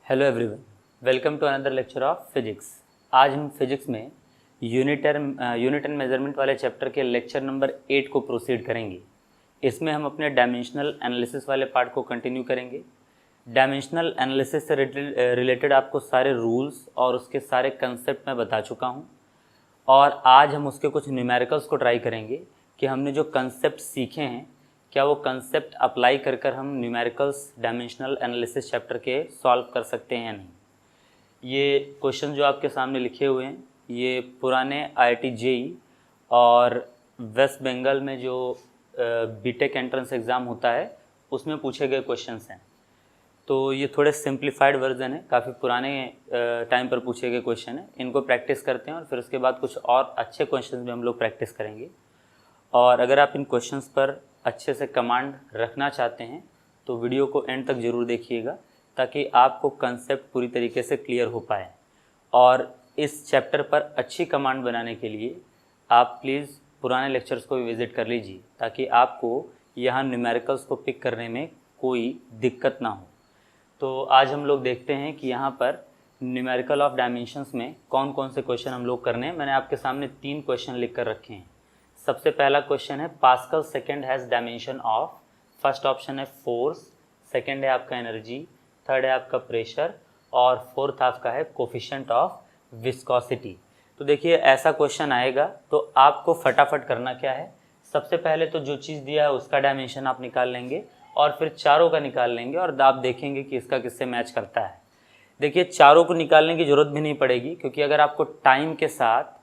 Hello everyone, welcome to another lecture of physics. आज हम physics में यूनिट एंड मेजरमेंट वाले चैप्टर के लेक्चर नंबर 8 को प्रोसीड करेंगे। इसमें हम अपने डायमेंशनल एनालिसिस वाले पार्ट को कंटिन्यू करेंगे। डायमेंशनल एनालिसिस से रिलेटेड आपको सारे रूल्स और उसके सारे कंसेप्ट मैं बता चुका हूँ, और आज हम उसके कुछ न्यूमेरिकल्स को ट्राई करेंगे कि हमने जो कंसेप्ट सीखे हैं क्या वो कंसेप्ट अप्लाई कर कर हम न्यूमेरिकल्स डायमेंशनल एनालिसिस चैप्टर के सॉल्व कर सकते हैं या नहीं। ये क्वेश्चन जो आपके सामने लिखे हुए हैं ये पुराने IIT JEE और वेस्ट बंगाल में जो बीटेक एंट्रेंस एग्ज़ाम होता है उसमें पूछे गए क्वेश्चंस हैं। तो ये थोड़े सिंप्लीफाइड वर्जन है, काफ़ी पुराने टाइम पर पूछे गए क्वेश्चन हैं। इनको प्रैक्टिस करते हैं और फिर उसके बाद कुछ और अच्छे क्वेश्चंस भी हम लोग प्रैक्टिस करेंगे। और अगर आप इन क्वेश्चंस पर अच्छे से कमांड रखना चाहते हैं तो वीडियो को एंड तक ज़रूर देखिएगा, ताकि आपको कंसेप्ट पूरी तरीके से क्लियर हो पाए। और इस चैप्टर पर अच्छी कमांड बनाने के लिए आप प्लीज़ पुराने लेक्चर्स को भी विज़िट कर लीजिए, ताकि आपको यहाँ न्यूमेरिकल्स को पिक करने में कोई दिक्कत ना हो। तो आज हम लोग देखते हैं कि यहाँ पर न्यूमेरिकल ऑफ डायमेंशंस में कौन कौन से क्वेश्चन हम लोग करने हैं। मैंने आपके सामने 3 क्वेश्चन लिख कर रखे हैं। सबसे पहला क्वेश्चन है pascal second has dimension of. First option है फोर्स, सेकंड है आपका एनर्जी, थर्ड है आपका प्रेशर और फोर्थ आपका है कोफिशिएंट ऑफ विस्कोसिटी। तो देखिए ऐसा क्वेश्चन आएगा तो आपको फटाफट करना क्या है, सबसे पहले तो जो चीज़ दिया है उसका डायमेंशन आप निकाल लेंगे और फिर चारों का निकाल लेंगे और आप देखेंगे कि इसका किससे मैच करता है। देखिए चारों को निकालने की ज़रूरत भी नहीं पड़ेगी, क्योंकि अगर आपको टाइम के साथ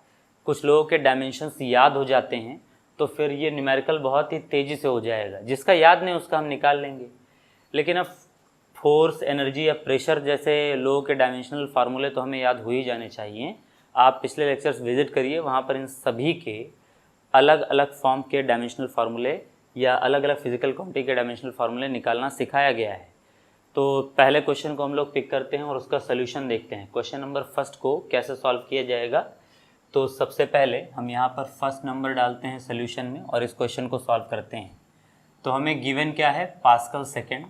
कुछ लोगों के डायमेंशंस याद हो जाते हैं तो फिर ये न्यूमेरिकल बहुत ही तेज़ी से हो जाएगा। जिसका याद नहीं उसका हम निकाल लेंगे। लेकिन अब फोर्स, एनर्जी या प्रेशर जैसे लोगों के डायमेंशनल फार्मूले तो हमें याद हो ही जाने चाहिए। आप पिछले लेक्चर्स विजिट करिए, वहाँ पर इन सभी के अलग अलग फॉर्म के डायमेंशनल फार्मूले या अलग अलग फिजिकल क्वांटिटी के डायमेंशनल फार्मूले निकालना सिखाया गया है। तो पहले क्वेश्चन को हम लोग पिक करते हैं और उसका सोल्यूशन देखते हैं। क्वेश्चन नंबर फर्स्ट को कैसे सॉल्व किया जाएगा। तो सबसे पहले हम यहाँ पर फर्स्ट नंबर डालते हैं सोल्यूशन में और इस क्वेश्चन को सॉल्व करते हैं। तो हमें गिवन क्या है, पास्कल सेकंड।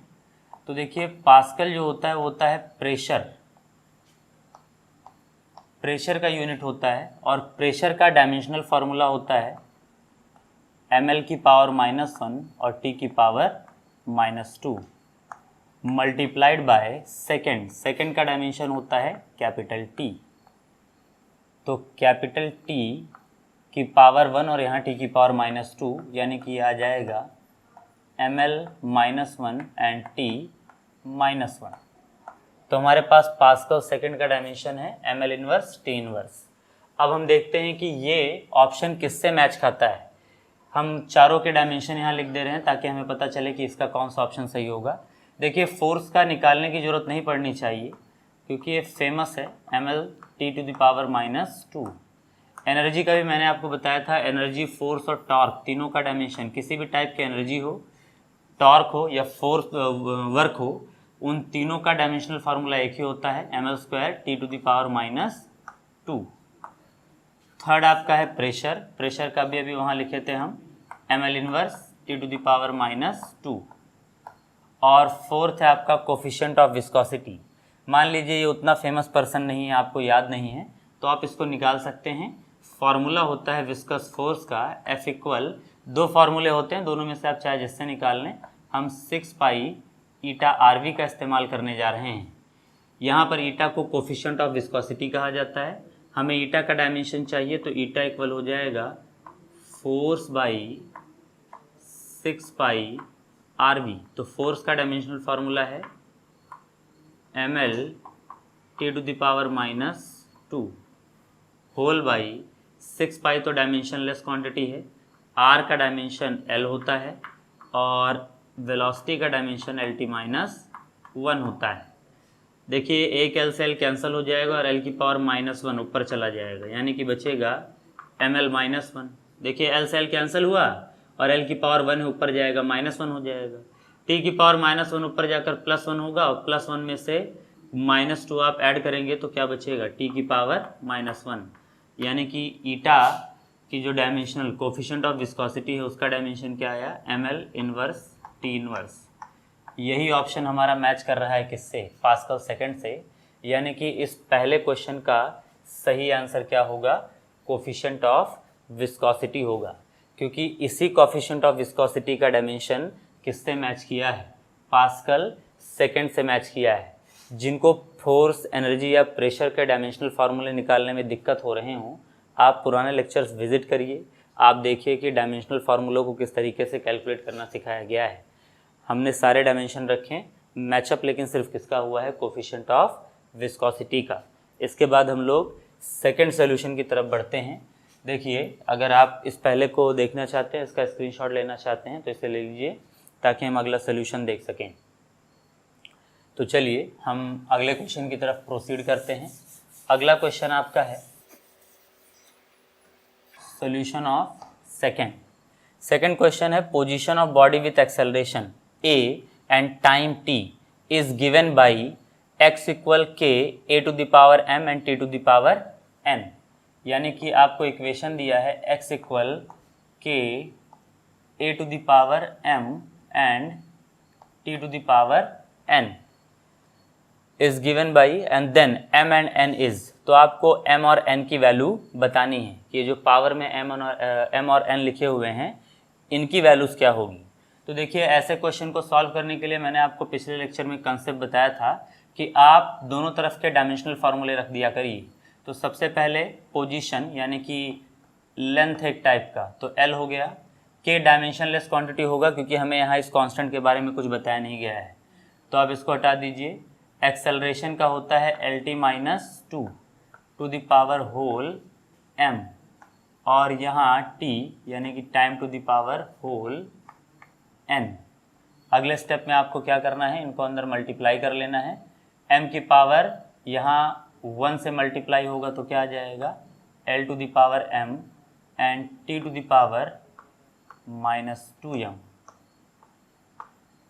तो देखिए पास्कल जो होता है वो होता है प्रेशर, प्रेशर का यूनिट होता है, और प्रेशर का डायमेंशनल फार्मूला होता है ml की पावर -1 और t की power -2 multiplied by second. Second का डायमेंशन होता है कैपिटल T। तो कैपिटल T की पावर 1 और यहाँ T की पावर -2, यानी कि आ जाएगा ml -1 एंड T -1। तो हमारे पास पास्कल सेकंड का डायमेंशन है ml इनवर्स T इनवर्स। अब हम देखते हैं कि ये ऑप्शन किससे मैच खाता है। हम चारों के डायमेंशन यहाँ लिख दे रहे हैं ताकि हमें पता चले कि इसका कौन सा ऑप्शन सही होगा। देखिए फोर्स का निकालने की ज़रूरत नहीं पड़नी चाहिए, क्योंकि ये फेमस है ml T⁻²। एनर्जी का भी मैंने आपको बताया था, एनर्जी, फोर्स और टॉर्क तीनों का डायमेंशन, किसी भी टाइप की एनर्जी हो, टॉर्क हो या फोर्स वर्क हो, उन तीनों का डायमेंशनल फार्मूला एक ही होता है ml² T⁻²। थर्ड आपका है प्रेशर, प्रेशर का भी अभी वहाँ लिखे थे हम ml इनवर्स T⁻²। और फोर्थ है आपका कोफिशिएंट ऑफ विस्कोसिटी। मान लीजिए ये उतना फेमस पर्सन नहीं है, आपको याद नहीं है, तो आप इसको निकाल सकते हैं। फार्मूला होता है विस्कस फोर्स का F इक्वल, 2 फार्मूले होते हैं, दोनों में से आप चाहे जिससे निकाल लें। हम 6 पाई ईटा RV का इस्तेमाल करने जा रहे हैं। यहाँ पर ईटा को कोफिशिएंट ऑफ विस्कोसिटी कहा जाता है। हमें ईटा का डायमेंशन चाहिए, तो ईटा इक्वल हो जाएगा फोर्स बाई 6 पाई RV। तो फोर्स का डायमेंशनल फार्मूला है ml T⁻² होल बाई 6 पाई, तो डायमेंशनलेस क्वांटिटी है। R का डायमेंशन L होता है और वेलोसिटी का डायमेंशन LT-1 होता है। देखिए एक L से L कैंसिल हो जाएगा और L की पावर -1 ऊपर चला जाएगा, यानी कि बचेगा ml -1। देखिए L से L कैंसिल हुआ और L की पावर 1 ऊपर जाएगा, -1 हो जाएगा। T की पावर -1 ऊपर जाकर +1 होगा और +1 में से -2 आप ऐड करेंगे तो क्या बचेगा, T की पावर -1। यानी कि ईटा की जो डायमेंशनल कोफिशिएंट ऑफ विस्कोसिटी है उसका डायमेंशन क्या आया, ml इनवर्स T इनवर्स। यही ऑप्शन हमारा मैच कर रहा है किससे, पास्कल सेकंड से। यानी कि इस पहले क्वेश्चन का सही आंसर क्या होगा, कोफिशिएंट ऑफ विस्कोसिटी होगा, क्योंकि इसी कोफिशिएंट ऑफ विस्कोसिटी का डायमेंशन किससे मैच किया है, पास्कल सेकंड से मैच किया है। जिनको फोर्स, एनर्जी या प्रेशर के डायमेंशनल फार्मूले निकालने में दिक्कत हो रहे हों, आप पुराने लेक्चर्स विजिट करिए, आप देखिए कि डायमेंशनल फार्मूलों को किस तरीके से कैलकुलेट करना सिखाया गया है। हमने सारे डायमेंशन रखे, मैचअप लेकिन सिर्फ किसका हुआ है, कोफिशिएंट ऑफ विस्कोसिटी का। इसके बाद हम लोग सेकंड सॉल्यूशन की तरफ बढ़ते हैं। देखिए, अगर आप इस पहले को देखना चाहते हैं, इसका स्क्रीनशॉट लेना चाहते हैं तो इसे ले लीजिए ताकि हम अगला सॉल्यूशन देख सकें। तो चलिए हम अगले क्वेश्चन की तरफ प्रोसीड करते हैं। अगला क्वेश्चन आपका है सॉल्यूशन ऑफ सेकंड क्वेश्चन है, position of body with acceleration a and time t is given by x equal k a to the power m and t to the power n। यानी कि आपको equation दिया है x equal k a to the power m and t to the power n is given by and then m and n is, तो आपको m और n की value बतानी है कि जो पावर में m और n लिखे हुए हैं इनकी वैल्यूज़ क्या होगी। तो देखिए, ऐसे क्वेश्चन को सॉल्व करने के लिए मैंने आपको पिछले लेक्चर में कंसेप्ट बताया था कि आप दोनों तरफ के डायमेंशनल फार्मूले रख दिया करिए। तो सबसे पहले पोजीशन यानी कि लेंथ एक टाइप का, तो L हो गया, K डायमेंशनलेस क्वांटिटी होगा क्योंकि हमें यहाँ इस कांस्टेंट के बारे में कुछ बताया नहीं गया है, तो आप इसको हटा दीजिए। एक्सेलरेशन का होता है LT minus 2 to the power whole m, और यहाँ t यानी कि time to the power whole n। अगले स्टेप में आपको क्या करना है, इनको अंदर मल्टीप्लाई कर लेना है। m की पावर यहाँ 1 से मल्टीप्लाई होगा तो क्या आ जाएगा, l to the power m and t to the power minus 2m,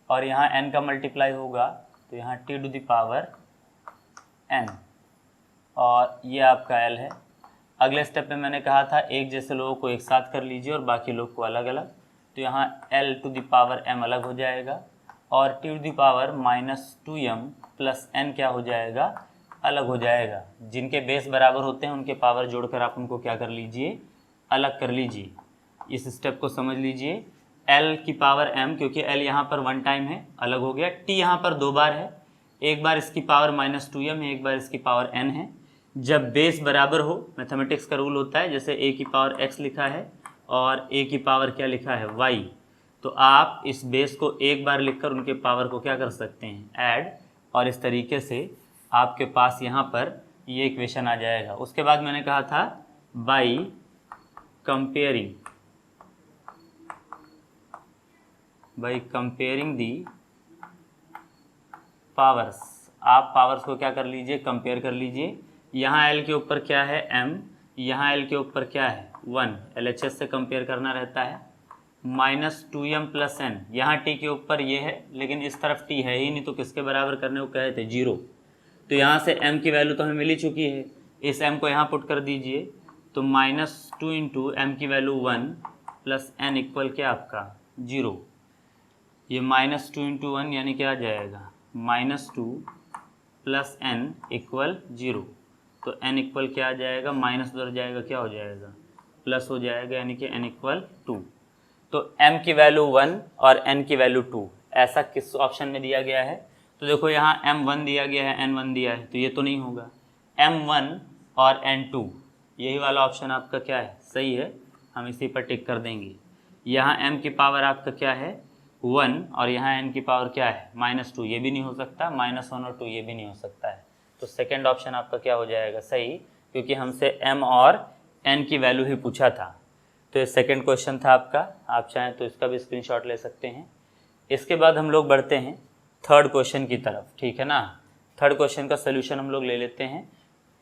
और यहाँ n का मल्टीप्लाई होगा तो यहाँ t to the power n, और ये आपका l है। अगले स्टेप में मैंने कहा था एक जैसे लोगों को एक साथ कर लीजिए और बाकी लोग को अलग अलग, तो यहाँ l to the power m अलग हो जाएगा और t to the power minus 2m plus n क्या हो जाएगा, अलग हो जाएगा। जिनके बेस बराबर होते हैं उनके पावर जोड़कर आप उनको क्या कर लीजिए, अलग कर लीजिए। इस स्टेप को समझ लीजिए। l की पावर m, क्योंकि l यहाँ पर 1 टाइम है, अलग हो गया। t यहाँ पर 2 बार है, एक बार इसकी पावर माइनस 2m है, एक बार इसकी पावर n है। जब बेस बराबर हो, मैथमेटिक्स का रूल होता है, जैसे a की पावर x लिखा है और a की पावर क्या लिखा है, y, तो आप इस बेस को एक बार लिखकर उनके पावर को क्या कर सकते हैं, ऐड, और इस तरीके से आपके पास यहाँ पर ये इक्वेशन आ जाएगा। उसके बाद मैंने कहा था बाई कंपेयरिंग दी पावर्स, आप पावर्स को क्या कर लीजिए, कंपेयर कर लीजिए। यहाँ L के ऊपर क्या है, m, यहाँ L के ऊपर क्या है, 1, LHS से कंपेयर करना रहता है, माइनस 2m प्लस n, यहाँ t के ऊपर ये है लेकिन इस तरफ t है ही नहीं, तो किसके बराबर करने को कहे थे, 0। तो यहाँ से m की वैल्यू तो हमें मिल ही चुकी है, इस m को यहाँ पुट कर दीजिए, तो माइनस 2 इंटू m की वैल्यू 1 प्लस n इक्वल क्या आपका 0। ये माइनस 2 इंटू 1 यानी क्या आ जाएगा, माइनस 2 प्लस n इक्वल 0। तो n इक्वल क्या आ जाएगा, माइनस उधर जाएगा क्या हो जाएगा, प्लस हो जाएगा, यानी कि n इक्वल 2। तो m की वैल्यू 1 और n की वैल्यू 2, ऐसा किस ऑप्शन में दिया गया है। तो देखो यहाँ m1 दिया गया है, n1 दिया है, तो ये तो नहीं होगा। m1 और n2, यही वाला ऑप्शन आपका क्या है, सही है, हम इसी पर टिक कर देंगे। यहाँ m की पावर आपका क्या है, 1, और यहाँ n की पावर क्या है, माइनस 2, ये भी नहीं हो सकता, माइनस 1 और 2 ये भी नहीं हो सकता है। तो सेकेंड ऑप्शन आपका क्या हो जाएगा, सही, क्योंकि हमसे m और n की वैल्यू ही पूछा था। तो ये सेकेंड क्वेश्चन था आपका, आप चाहें तो इसका भी स्क्रीनशॉट ले सकते हैं। इसके बाद हम लोग बढ़ते हैं थर्ड क्वेश्चन की तरफ, ठीक है ना। थर्ड क्वेश्चन का सोल्यूशन हम लोग ले लेते हैं,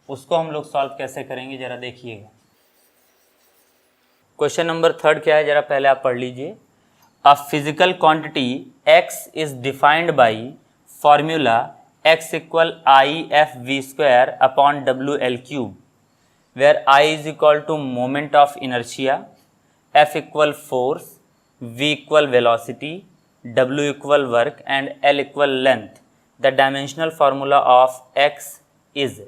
उसको हम लोग सॉल्व कैसे करेंगे ज़रा देखिएगा। क्वेश्चन नंबर थर्ड क्या है, ज़रा पहले आप पढ़ लीजिए। A physical quantity x is defined by formula x equal IFV² upon WL cube, where I is equal to moment of inertia, F equal force, V equal velocity, W equal work and L equal length, the dimensional formula of x is.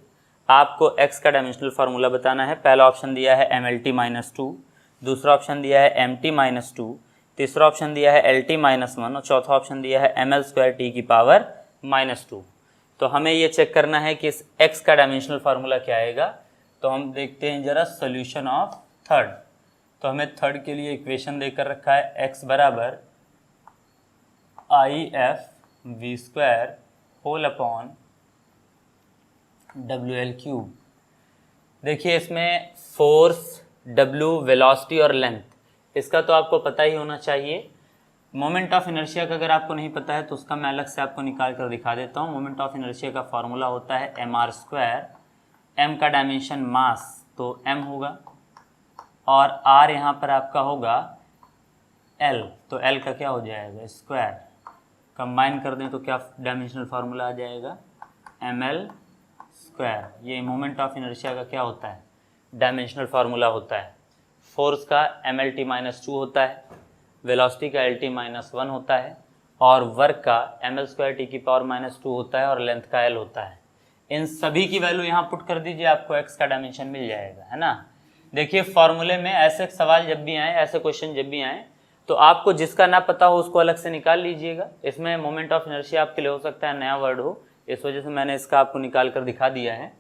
आपको x का dimensional formula बताना है। पहला option दिया है MLT-2, दूसरा option दिया है MT-2, तीसरा ऑप्शन दिया है LT-1 और चौथा ऑप्शन दिया है ML²T⁻²। तो हमें ये चेक करना है कि इस x का डायमेंशनल फार्मूला क्या आएगा। तो हम देखते हैं जरा सोल्यूशन ऑफ थर्ड। तो हमें थर्ड के लिए इक्वेशन देकर रखा है x बराबर IF_v² होल अपॉन WL³। देखिए इसमें फोर्स, W, वेलोसिटी और लेंथ, इसका तो आपको पता ही होना चाहिए। मोमेंट ऑफ इनर्शिया का अगर आपको नहीं पता है तो उसका मैं अलग से आपको निकाल कर दिखा देता हूँ। मोमेंट ऑफ इनर्शिया का फार्मूला होता है mr², m का डायमेंशन मास तो m होगा और r यहाँ पर आपका होगा l, तो l का क्या हो जाएगा स्क्वायर। कंबाइन कर दें तो क्या डायमेंशनल फार्मूला आ जाएगा ml²। ये मोमेंट ऑफ इनर्शिया का क्या होता है डायमेंशनल फार्मूला होता है। फोर्स का MLT-2 होता है, वेलोसिटी का LT-1 होता है और वर्क का ML²T⁻² होता है और लेंथ का L होता है। इन सभी की वैल्यू यहाँ पुट कर दीजिए, आपको x का डायमेंशन मिल जाएगा, है ना। देखिए फॉर्मूले में ऐसे सवाल जब भी आए, ऐसे क्वेश्चन जब भी आए तो आपको जिसका ना पता हो उसको अलग से निकाल लीजिएगा। इसमें मोमेंट ऑफ इनर्शिया आपके लिए हो सकता है नया वर्ड हो, इस वजह से मैंने इसका आपको निकाल कर दिखा दिया है।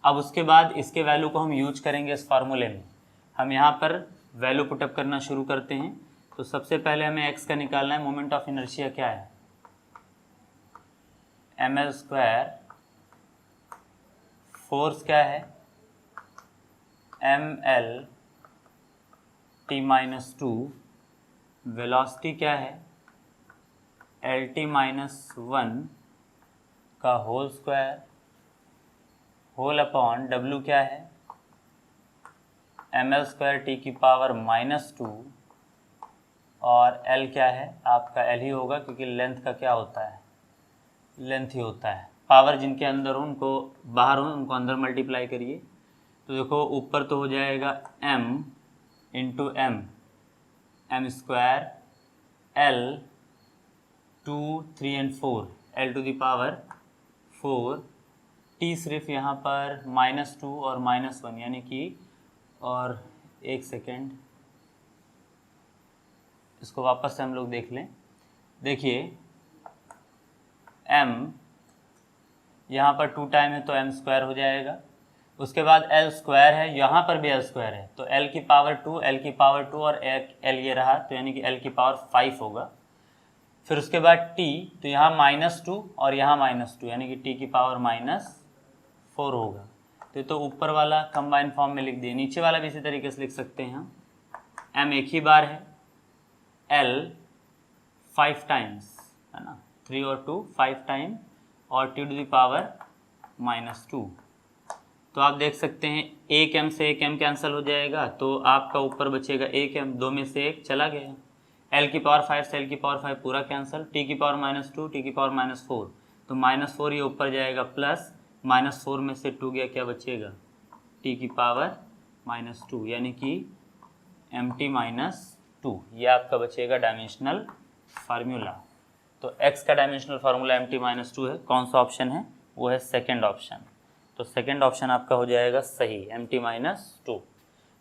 अब उसके बाद इसके वैल्यू को हम यूज करेंगे इस फार्मूले में। हम यहाँ पर वैल्यू पुटअप करना शुरू करते हैं। तो सबसे पहले हमें x का निकालना है। मोमेंट ऑफ इनर्शिया क्या है ml², फोर्स क्या है MLT-2, वेलोसिटी क्या है LT-1 का whole square whole upon W क्या है ML²T⁻² और L क्या है आपका L ही होगा क्योंकि लेंथ का क्या होता है लेंथ ही होता है। पावर जिनके अंदर हो उनको बाहर हो उनको अंदर मल्टीप्लाई करिए। तो देखो ऊपर तो हो जाएगा m into m, m² L 2 3 and 4 L⁴ T सिर्फ यहाँ पर -2 और -1 यानी कि, और एक सेकेंड इसको वापस से हम लोग देख लें। देखिए m यहाँ पर 2 टाइम है तो m² हो जाएगा। उसके बाद L² है, यहाँ पर भी L² है तो L⁴ और L ये रहा तो यानी कि L⁵ होगा। फिर उसके बाद T तो यहाँ -2 और यहाँ -2 यानी कि T⁻⁴ होगा। तो ऊपर वाला कंबाइन फॉर्म में लिख दिए, नीचे वाला भी इसी तरीके से लिख सकते हैं हम। m एक ही बार है, L 5 टाइम्स है ना, 3 और 2 5 टाइम और T⁻⁻²। तो आप देख सकते हैं एक m से एक m कैंसिल हो जाएगा तो आपका ऊपर बचेगा एक m, 2 में से एक चला गया। L⁵ से L⁵ पूरा कैंसिल, T⁻⁻2 T⁻⁻4 तो -4 ये ऊपर जाएगा प्लस -4 में से 2 गया क्या बचेगा T⁻⁻2 यानी कि MT-2 ये आपका बचेगा डायमेंशनल फार्मूला। तो x का डायमेंशनल फार्मूला MT-2 है। कौन सा ऑप्शन है वो है सेकंड ऑप्शन। तो सेकंड ऑप्शन आपका हो जाएगा सही MT-2।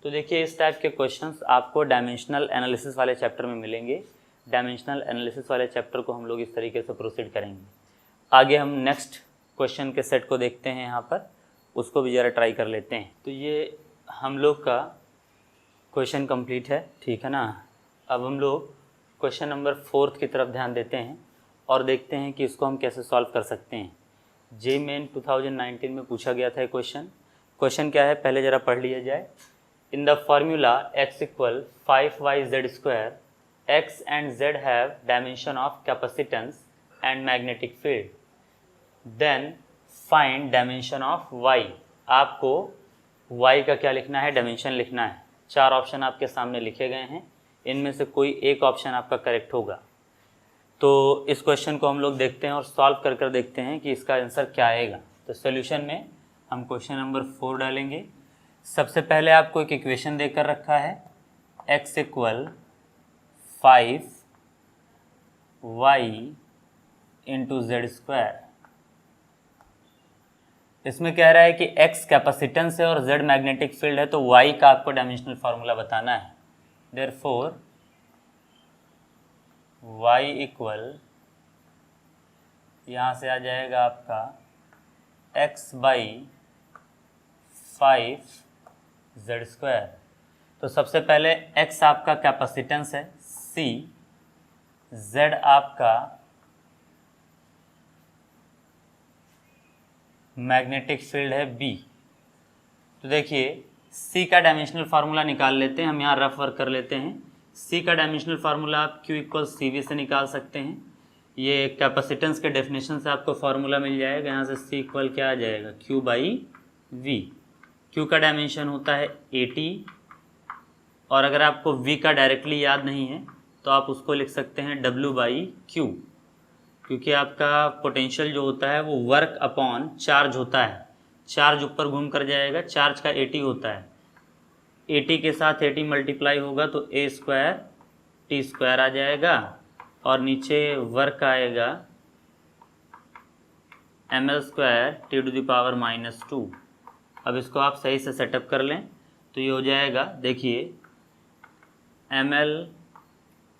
तो देखिए इस टाइप के क्वेश्चंस आपको डायमेंशनल एनालिसिस वाले चैप्टर में मिलेंगे। डायमेंशनल एनालिसिस वाले चैप्टर को हम लोग इस तरीके से प्रोसीड करेंगे। आगे हम नेक्स्ट क्वेश्चन के सेट को देखते हैं, यहाँ पर उसको भी ज़रा ट्राई कर लेते हैं। तो ये हम लोग का क्वेश्चन कंप्लीट है, ठीक है ना। अब हम लोग क्वेश्चन नंबर 4 की तरफ ध्यान देते हैं और देखते हैं कि इसको हम कैसे सॉल्व कर सकते हैं। JEE 2019 में पूछा गया था क्वेश्चन क्या है पहले ज़रा पढ़ लिया जाए। In the formula x = 5yz², x and z have dimension of capacitance and magnetic field, then find dimension of y। आपको y का क्या लिखना है डायमेंशन लिखना है। 4 ऑप्शन आपके सामने लिखे गए हैं, इनमें से कोई एक ऑप्शन आपका करेक्ट होगा। तो इस क्वेश्चन को हम लोग देखते हैं और सॉल्व कर कर देखते हैं कि इसका आंसर क्या आएगा। तो सॉल्यूशन में हम क्वेश्चन नंबर 4 डालेंगे। सबसे पहले आपको एक इक्वेशन देकर रखा है x = 5 y into z square. इसमें कह रहा है कि x कैपेसिटेंस है और z मैग्नेटिक फील्ड है, तो y का आपको डायमेंशनल फार्मूला बताना है। देयरफॉर y इक्वल, यहाँ से आ जाएगा आपका x बाई 5 जेड स्क्वायर। तो सबसे पहले x आपका कैपेसिटेंस है c, z आपका मैग्नेटिक फील्ड है b। तो देखिए c का डायमेंशनल फार्मूला निकाल लेते हैं, हम यहाँ रफ वर्क कर लेते हैं। c का डायमेंशनल फार्मूला आप q इक्वल सी वी से निकाल सकते हैं। ये कैपेसिटेंस के डेफिनेशन से आपको फार्मूला मिल जाएगा। यहाँ से c इक्वल क्या आ जाएगा, q बाई वी। q का डायमेंशन होता है 80, और अगर आपको v का डायरेक्टली याद नहीं है तो आप उसको लिख सकते हैं w बाई क्यू, क्योंकि आपका पोटेंशियल जो होता है वो वर्क अपॉन चार्ज होता है। चार्ज ऊपर घूम कर जाएगा, चार्ज का 80 होता है, 80 के साथ 80 मल्टीप्लाई होगा तो a स्क्वायर टी स्क्वायर आ जाएगा, और नीचे वर्क आएगा ml square t to the power -2। अब इसको आप सही से सेटअप कर लें तो ये हो जाएगा, देखिए ml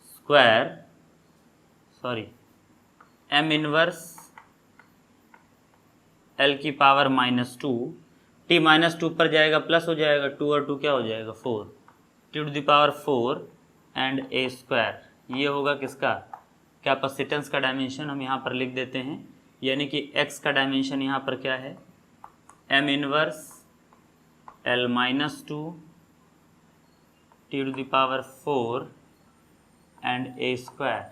square m inverse l की पावर -2, t -2 पर जाएगा प्लस हो जाएगा, 2 और 2 क्या हो जाएगा 4, T to the power 4 and a square. ये होगा किसका, कैपेसिटेंस का डायमेंशन हम यहाँ पर लिख देते हैं, यानी कि x का डायमेंशन यहाँ पर क्या है, m inverse l -2 T to the power 4 and a square.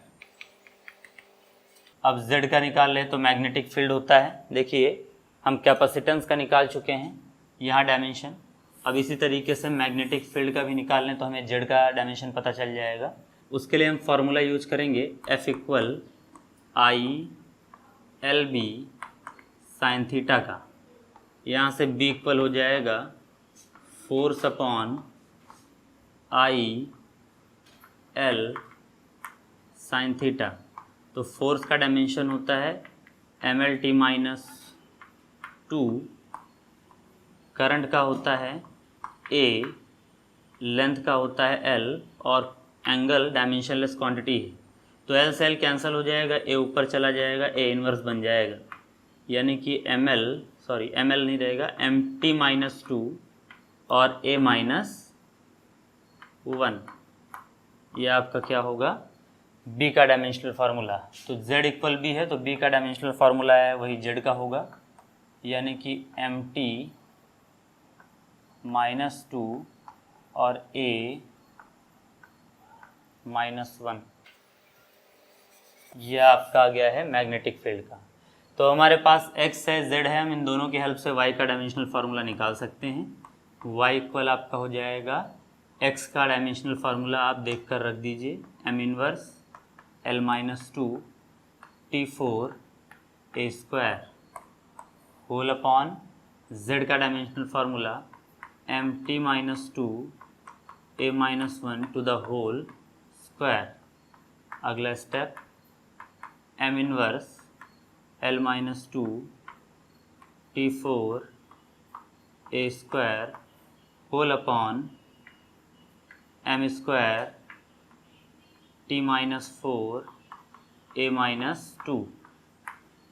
अब z का निकाल ले तो मैग्नेटिक फील्ड होता है। देखिए हम कैपेसिटेंस का निकाल चुके हैं यहाँ डायमेंशन, अब इसी तरीके से मैग्नेटिक फील्ड का भी निकाल लें तो हमें z का डायमेंशन पता चल जाएगा। उसके लिए हम फार्मूला यूज करेंगे F equal I L B sine theta का। यहाँ से b इक्वल हो जाएगा force upon I L sine theta. तो फोर्स का डायमेंशन होता है mlt -2, करंट का होता है a, लेंथ का होता है l, और एंगल डायमेंशनलेस क्वांटिटी है तो l से l कैंसिल हो जाएगा, a ऊपर चला जाएगा, a इनवर्स बन जाएगा, यानी कि ml नहीं रहेगा, mt -2 और a -1, यह आपका क्या होगा, b का डायमेंशनल फार्मूला। तो z इक्वल b है तो b का डायमेंशनल फार्मूला है वही z का होगा, यानी कि mt -2 और a -1, यह आपका आ गया है मैग्नेटिक फील्ड का। तो हमारे पास x है, z है, हम इन दोनों की हेल्प से y का डायमेंशनल फार्मूला निकाल सकते हैं। y इक्वल आपका हो जाएगा, x का डायमेंशनल फार्मूला आप देख कर रख दीजिए, m inverse l -2 t4 a square whole upon z का dimensional formula mt -2 a -1 to the whole square. अगला step m inverse l -2 t4 a square whole upon m square t -4 a -2।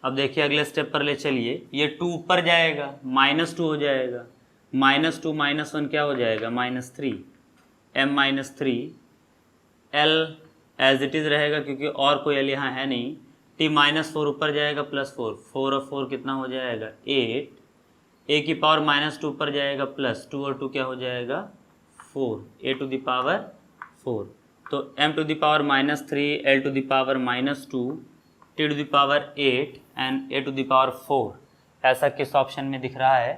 अब देखिए अगले स्टेप पर ले चलिए, ये 2 ऊपर जाएगा, -2 हो जाएगा, -2 -1 क्या हो जाएगा, -3, m -3, l as it is रहेगा क्योंकि और कोई l यहाँ है नहीं, t -4 ऊपर जाएगा +4, 4 और 4 कितना हो जाएगा 8, a की पावर -2 ऊपर जाएगा प्लस 2 और 2 क्या हो जाएगा 4, a टू द पावर 4। तो m to the power -3, l to the power -2, t to the power 8 and a to the power 4, ऐसा किस ऑप्शन में दिख रहा है,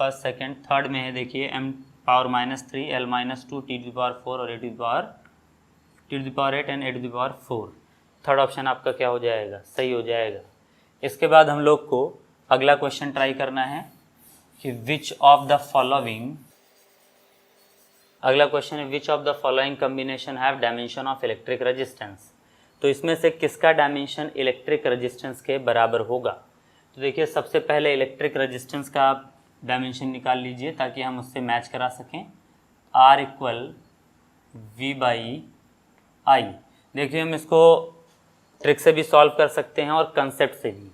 फर्स्ट सेकंड थर्ड में है। देखिए m power -3, l -2, t to the power 4 और a to the power 8 and a to the power 4, third option आपका क्या हो जाएगा, सही हो जाएगा। इसके बाद हम लोग को अगला क्वेश्चन ट्राई करना है कि विच ऑफ द फॉलोइंग, अगला क्वेश्चन है which of the following combination have dimension of electric resistance. तो इसमें से किसका डायमेंशन इलेक्ट्रिक रेजिस्टेंस के बराबर होगा। तो देखिए सबसे पहले इलेक्ट्रिक रेजिस्टेंस का आप डायमेंशन निकाल लीजिए ताकि हम उससे मैच करा सकें। R equal V/I। देखिए हम इसको ट्रिक से भी सॉल्व कर सकते हैं और कंसेप्ट से भी।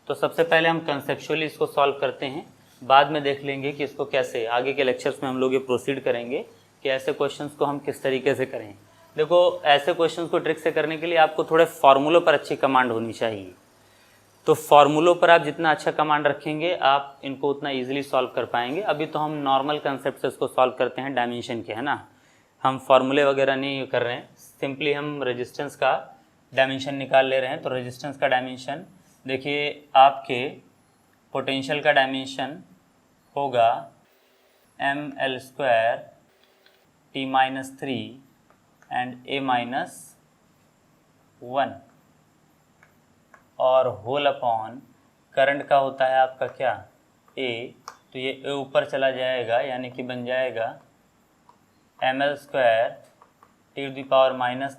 तो सबसे पहले हम कंसेप्चुअली इसको सॉल्व करते हैं, बाद में देख लेंगे कि इसको कैसे आगे के लेक्चर्स में हम लोग ये प्रोसीड करेंगे कि ऐसे क्वेश्चंस को हम किस तरीके से करें। देखो ऐसे क्वेश्चंस को ट्रिक से करने के लिए आपको थोड़े फार्मूलों पर अच्छी कमांड होनी चाहिए। तो फार्मूलों पर आप जितना अच्छा कमांड रखेंगे आप इनको उतना ईजिली सॉल्व कर पाएंगे। अभी तो हम नॉर्मल कंसेप्ट से इसको सॉल्व करते हैं डायमेंशन के, है ना, हम फार्मूले वगैरह नहीं कर रहे हैं, सिंपली हम रेजिस्टेंस का डायमेंशन निकाल ले रहे हैं। तो रेजिस्टेंस का डायमेंशन देखिए आपके पोटेंशियल का डायमेंशन होगा mL² T-3 एंड A-1 और होल अपॉन करंट का होता है आपका क्या A, तो ये A ऊपर चला जाएगा यानी कि बन जाएगा mL² T⁻³ और A⁻²,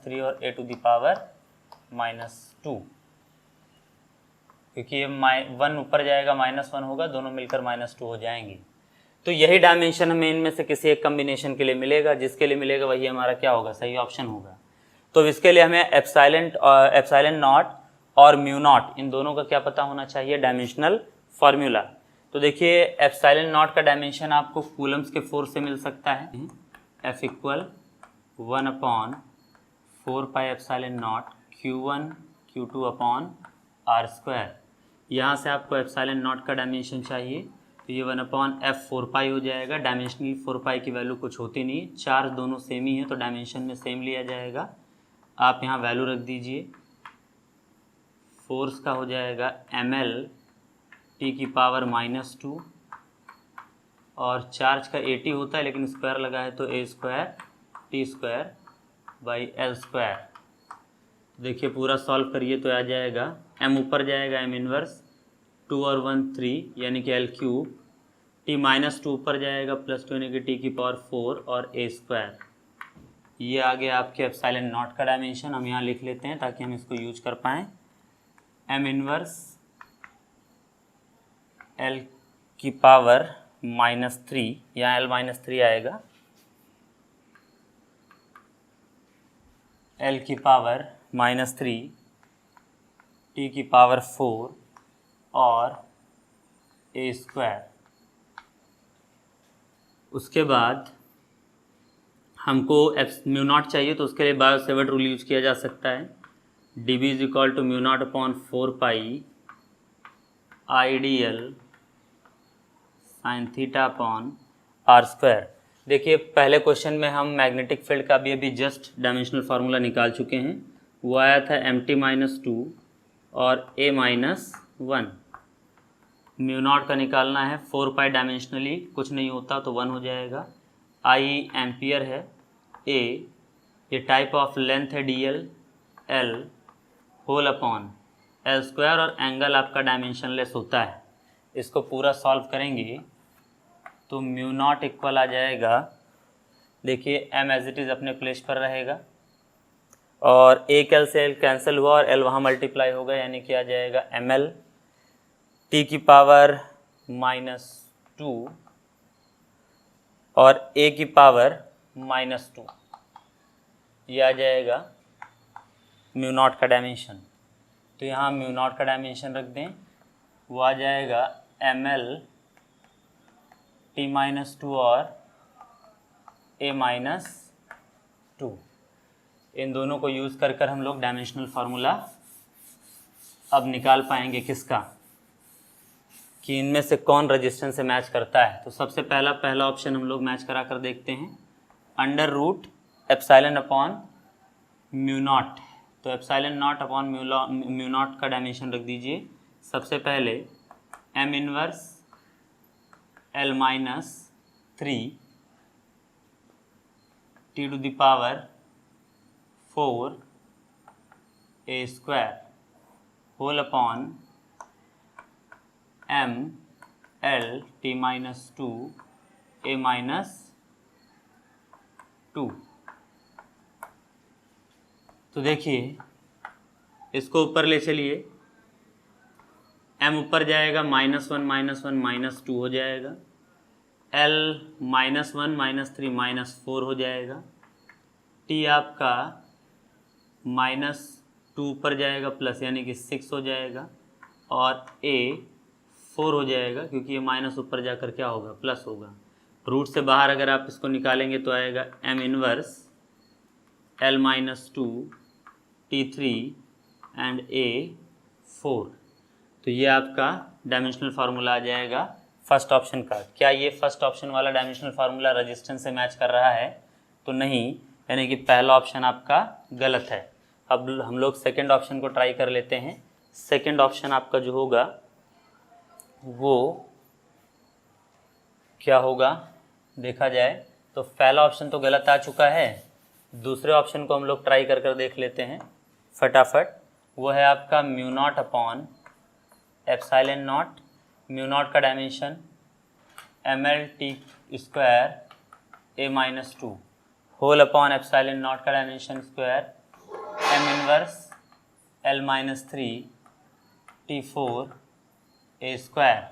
क्योंकि ये 1 ऊपर जाएगा -1 होगा, दोनों मिलकर -2 हो जाएंगे। तो यही डायमेंशन हमें इनमें से किसी एक कम्बिनेशन के लिए मिलेगा, जिसके लिए मिलेगा वही हमारा क्या होगा, सही ऑप्शन होगा। तो इसके लिए हमें एप्सिलॉन नॉट और म्यू नॉट इन दोनों का क्या पता होना चाहिए, डायमेंशनल फार्मूला। तो देखिए एप्सिलॉन नॉट का डायमेंशन आपको कूलम्स के फोर्स से मिल सकता है, F equal 1/4πε0 Q1 Q2 upon R²। यहाँ से आपको एप्सिलॉन नॉट का डायमेंशन चाहिए, तो ये 1/f4π हो जाएगा। डायमेंशनली 4π की वैल्यू कुछ होती नहीं, चार्ज दोनों सेम ही है तो डायमेंशन में सेम लिया जाएगा। आप यहाँ वैल्यू रख दीजिए, फोर्स का हो जाएगा mL T⁻⁻2 और चार्ज का 80 होता है लेकिन स्क्वायर लगा है तो A²T²/L²। देखिए पूरा सॉल्व करिए तो आ जाएगा, m ऊपर जाएगा m इनवर्स 2 और 1 3 यानी कि L³ T-2 ऊपर जाएगा +2 यानी कि T⁴ और A²। ये आ गया आपके एप्सिलॉन नॉट का डायमेंशन। हम यहाँ लिख लेते हैं ताकि हम इसको यूज कर पाएँ। m इनवर्स L⁻⁻3, यहाँ L-3 आएगा, L⁻⁻3 T⁴ और A²। उसके बाद हमको म्यू नॉट चाहिए तो उसके लिए बायो-सेवर्ट रूल यूज किया जा सकता है। dB = μ0/4π IDL sin θ/r²। देखिए पहले क्वेश्चन में हम मैग्नेटिक फील्ड का भी अभी जस्ट डायमेंशनल फार्मूला निकाल चुके हैं, वो आया था mt-2 और A-1। म्यू नॉट का निकालना है, 4π डायमेंशनली कुछ नहीं होता तो 1 हो जाएगा। I एम्पियर है, A ये टाइप ऑफ लेंथ है dl, L whole upon L² और एंगल आपका डायमेंशनलेस होता है। इसको पूरा सॉल्व करेंगे तो म्यू नॉट इक्वल आ जाएगा, देखिए m एज इट इज़ अपने प्लेस पर रहेगा और एक L से L कैंसिल हुआ और L वहाँ मल्टीप्लाई होगा यानी कि आ जाएगा mL T⁻⁻2 और A⁻⁻2, ये आ जाएगा म्यू नॉट का डायमेंशन। तो यहाँ म्यू नॉट का डायमेंशन रख दें, वो आ जाएगा mL T-2 और A-2। इन दोनों को यूज़ कर कर हम लोग डायमेंशनल फार्मूला अब निकाल पाएंगे किसका, कि इनमें से कौन रेजिस्टेंस से मैच करता है। तो सबसे पहला ऑप्शन हम लोग मैच करा कर देखते हैं, √ε/μ0। तो ε/μ0 का डायमेंशन रख दीजिए। सबसे पहले m inverse L-3 T⁴ A² whole upon mL T-2 A-2। तो देखिए इसको ऊपर ले चलिए, m ऊपर जाएगा -1 -2 हो जाएगा, l -1 -3 -4 हो जाएगा, t आपका -2 ऊपर जाएगा प्लस यानी कि 6 हो जाएगा, और a 4 हो जाएगा क्योंकि ये माइनस ऊपर जाकर क्या होगा, प्लस होगा। रूट से बाहर अगर आप इसको निकालेंगे तो आएगा m inverse l -2 t3 and a 4। तो ये आपका डायमेंशनल फार्मूला आ जाएगा फर्स्ट ऑप्शन का। क्या ये फर्स्ट ऑप्शन वाला डायमेंशनल फार्मूला रेजिस्टेंस से मैच कर रहा है? तो नहीं, यानी कि पहला ऑप्शन आपका गलत है। अब हम लोग सेकंड ऑप्शन को ट्राई कर लेते हैं। सेकंड ऑप्शन आपका जो होगा वो क्या होगा देखा जाए तो पहला ऑप्शन तो गलत आ चुका है, दूसरे ऑप्शन को हम लोग ट्राई कर देख लेते हैं फटाफट। वो है आपका μ0 अपॉन एप्सिलॉन नॉट, μ0 का dimension mL/t² a-2 whole upon epsilon naught का dimension square m inverse l-3 t4 a²।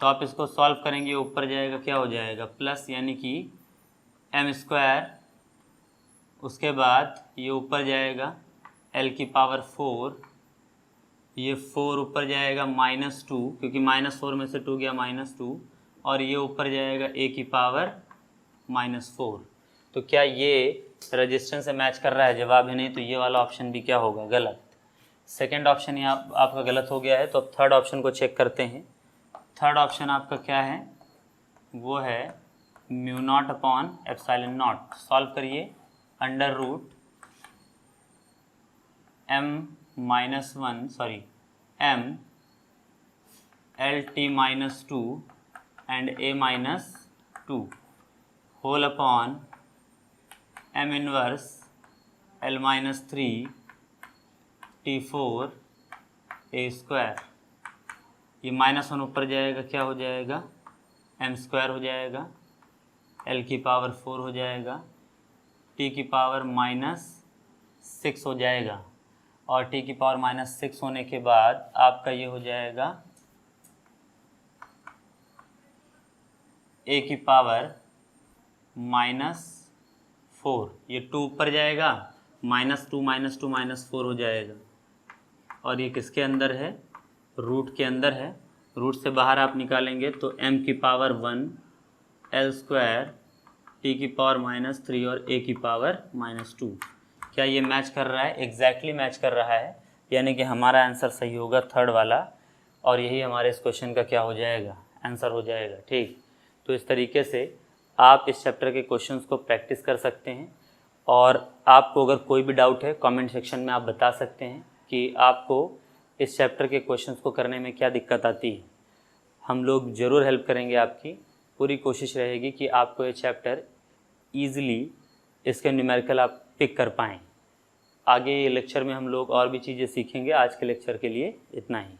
तो आप इसको सॉल्व करेंगे, ऊपर जाएगा क्या हो जाएगा, प्लस यानी कि m², उसके बाद ये ऊपर जाएगा l⁴, ये 4 ऊपर जाएगा -2 क्योंकि -4 में से 2 गया -2, और ये ऊपर जाएगा a⁻⁻4। तो क्या ये रेजिस्टेंस से मैच कर रहा है? जवाब है नहीं, तो ये वाला ऑप्शन भी क्या होगा, गलत। सेकंड ऑप्शन यहाँ आपका गलत हो गया है। तो अब थर्ड ऑप्शन को चेक करते हैं। थर्ड ऑप्शन आपका क्या है, वो है μ0 अपॉन एप्सिलॉन नॉट। सॉल्व करिए, under root m LT-2 and a-2 whole upon m inverse l-3 t4 a²। ये -1 ऊपर जाएगा क्या हो जाएगा, m² हो जाएगा, l⁴ हो जाएगा, t⁻⁻6 हो जाएगा, और t⁻⁻6 होने के बाद आपका ये हो जाएगा a⁻⁻4। ये 2 ऊपर जाएगा, -2 -2 -4 हो जाएगा, और ये किसके अंदर है, रूट के अंदर है। रूट से बाहर आप निकालेंगे तो m⁻1 l² t⁻⁻3 और a⁻⁻2। क्या ये मैच कर रहा है? एग्जैक्टली मैच कर रहा है, यानी कि हमारा आंसर सही होगा थर्ड वाला, और यही हमारे इस क्वेश्चन का क्या हो जाएगा, आंसर हो जाएगा। ठीक, तो इस तरीके से आप इस चैप्टर के क्वेश्चंस को प्रैक्टिस कर सकते हैं, और आपको अगर कोई भी डाउट है कमेंट सेक्शन में आप बता सकते हैं कि आपको इस चैप्टर के क्वेश्चंस को करने में क्या दिक्कत आती है। हम लोग ज़रूर हेल्प करेंगे आपकी, पूरी कोशिश रहेगी कि आपको ये चैप्टर ईज़िली इसके न्यूमेरिकल आप पिक कर पाएँ। आगे ये लेक्चर में हम लोग और भी चीज़ें सीखेंगे। आज के लेक्चर के लिए इतना ही।